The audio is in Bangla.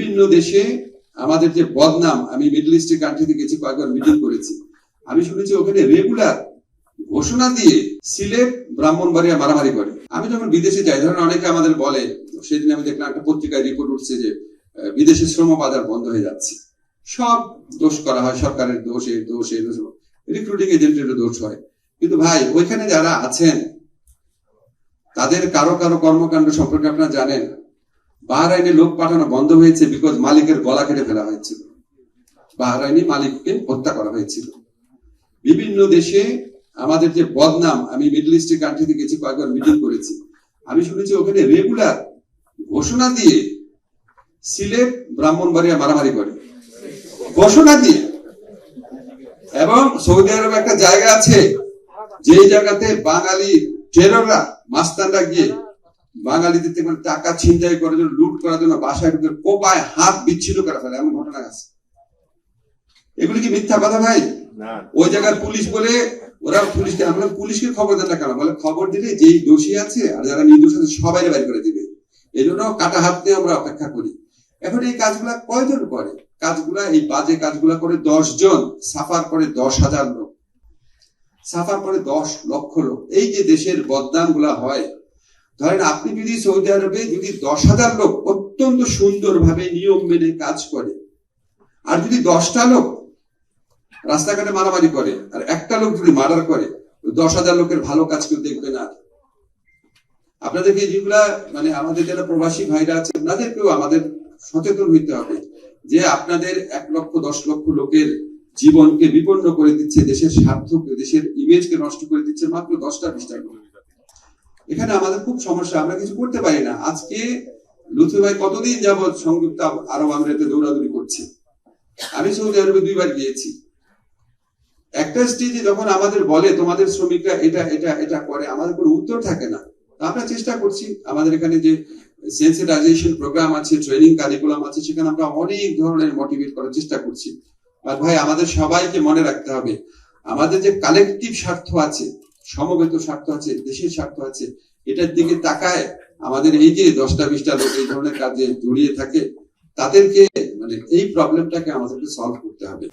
বিভিন্ন দেশে আমাদের যে বদনাম, আমি মিডল ইস্টের কান্ট্রিতে গেছি, কয়েকবার মিটিং করেছি, আমি শুনেছি ওখানে রেগুলার ঘোষণা দিয়ে সিলেট ব্রাহ্মণবাড়িয়া মারামারি করে। আমি যখন বিদেশে যাই, ধরেন অনেকে আমাদের বলে, সেদিন আমি দেখলাম একটা পত্রিকায় রিপোর্ট উঠছে যে বিদেশে শ্রম বাজার বন্ধ হয়ে যাচ্ছে, সব দোষ করা হয়, সরকারের দোষ, এর দোষ, এই দোষ, রিক্রুটিং এজেন্টের দোষ হয়। কিন্তু ভাই, ওইখানে যারা আছেন তাদের কারো কারো কর্মকাণ্ড সম্পর্কে আপনারা জানেন। বাহরাইনে লোক পাঠানো বন্ধ হয়েছে বিকজ মালিকের গলা কেটে ফেলা হয়েছিল, বাহরাইনি মালিককে হত্যা করা হয়েছিল। বিভিন্ন দেশে আমাদের যে বদনাম, আমি মিডল ইস্টের কান্ট্রিতে গেছি, কয়েকবার মিটিং করেছি, আমি শুনেছি ওখানে রেগুলার ঘোষণা দিয়ে সিলেট ব্রাহ্মণবাড়িয়া মারামারি করে, ঘোষণা দিয়ে। এবং সৌদি আরবে একটা জায়গা আছে যে জায়গাতে বাঙালি টেরররা, মাস্তানরা গিয়ে বাঙালিদের থেকে টাকা ছিনতাই করার জন্য, লুট করার জন্য বাসায় ঢুকে কোপায় হাত বিচ্ছিন্ন করে ফেলে, এমন ঘটনা আছে। এগুলি কি মিথ্যা কথা ভাই? ওই জায়গার পুলিশ বলে, ওরা পুলিশকে, আমরা পুলিশকে খবর দেন না কেন? বলে খবর দিলে যেই দোষী আছে আর যারা নির্দোষ আছে সবাই বের করে দিবে, এই জন্য কাটা হাত নিয়ে আমরা অপেক্ষা করি। এখন এই কাজগুলা কয়জন করে? কাজগুলা, এই বাজে কাজগুলা করে 10 জন, সাফার করে 10,000 লোক, সাফার করে 10 লক্ষ লোক। এই যে দেশের বদনাম গুলা হয়, ধরেন আপনি যদি সৌদি আরবে যদি 10,000 লোক অত্যন্ত সুন্দরভাবে নিয়ম মেনে কাজ করে, আর যদি 10টা লোক রাস্তাঘাটে মারামারি করে, আর একটা লোক যদি মার্ডার করে, 10,000 লোকের ভালো কাজ কেউ দেখবে না। আপনাদেরকে যেগুলা, মানে আমাদের যারা প্রবাসী ভাইরা আছে, আপনাদেরকেও আমাদের সচেতন হইতে হবে যে আপনাদের 1 লক্ষ 10 লক্ষ লোকের জীবনকে বিপন্ন করে দিচ্ছে, দেশের স্বার্থকে, দেশের ইমেজকে নষ্ট করে দিচ্ছে মাত্র 10টা 20টা লোক। এখানে আমাদের খুব সমস্যা, আমরা কিছু করতে পারি না। আজকে লুৎফি ভাই কতদিন যাবত সংযুক্ত আরব আমিরাতে দৌড়াদৌড়ি করছে। আমি সৌদি আরবে 2 বার গিয়েছি। একটা স্টেজে যখন আমাদের বলে তোমাদের শ্রমিকরা এটা এটা এটা করে, আমাদের কোনো উত্তর থাকে না। আমরা চেষ্টা করছি, আমাদের এখানে যে সেন্সিটাইজেশন প্রোগ্রাম আছে, ট্রেনিং কারিকুলাম আছে, সেখানে আমরা অনেক ধরনের মোটিভেট করার চেষ্টা করছি। আর ভাই, আমাদের সবাইকে মনে রাখতে হবে, আমাদের যে কালেকটিভ স্বার্থ আছে, সমবেত স্বার্থ আছে, দেশের স্বার্থ আছে, এটার দিকে তাকায় আমাদের এই যে 10টা 20টা লোক এই ধরনের কাজে জড়িয়ে থাকে, তাদেরকে, মানে এই প্রবলেমটাকে আমাদেরকে সলভ করতে হবে।